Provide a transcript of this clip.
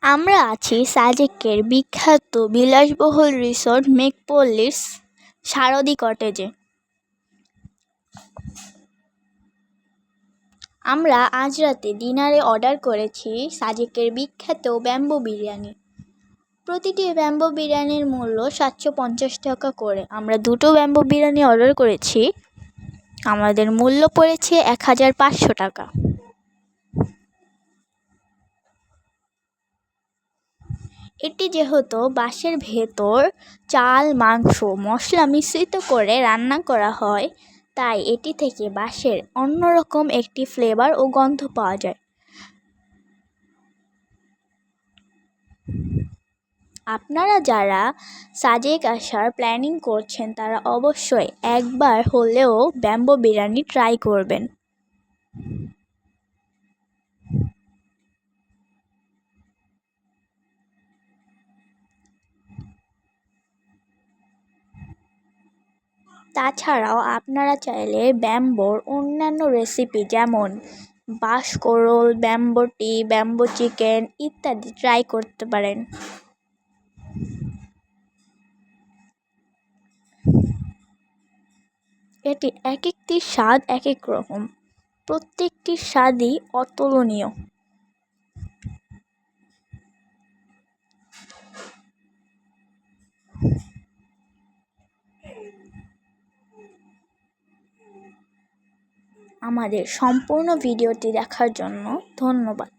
আমরা আছি সাজেকের বিখ্যাত বিলাসবহুল রিসোর্ট মেঘপল্লীর সারদী কটেজে। আমরা আজ রাতে ডিনারে অর্ডার করেছি সাজেকের বিখ্যাত ব্যাম্বু বিরিয়ানি। প্রতিটি ব্যাম্বু বিরিয়ানির মূল্য ৭৫০ টাকা করে। আমরা দুটো ব্যাম্বু বিরিয়ানি অর্ডার করেছি, আমাদের মূল্য পড়েছে ১৫০০ টাকা। এটি যেহেতু বাঁশের ভেতর চাল, মাংস, মশলা মিশ্রিত করে রান্না করা হয়, তাই এটি থেকে বাঁশের অন্যরকম একটি ফ্লেভার ও গন্ধ পাওয়া যায়। আপনারা যারা সাজেক আসার প্ল্যানিং করছেন তারা অবশ্যই একবার হলেও ব্যাম্বু বিরিয়ানি ট্রাই করবেন। তাছাড়াও আপনারা চাইলে ব্যাম্বোর অন্যান্য রেসিপি যেমন বাঁশকোড়ল, ব্যাম্বো টি, ব্যাম্বো চিকেন ইত্যাদি ট্রাই করতে পারেন। এটি এক একটি স্বাদ এক এক রকম, প্রত্যেকটি স্বাদই অতুলনীয়। আমাদের সম্পূর্ণ ভিডিওটি দেখার জন্য ধন্যবাদ।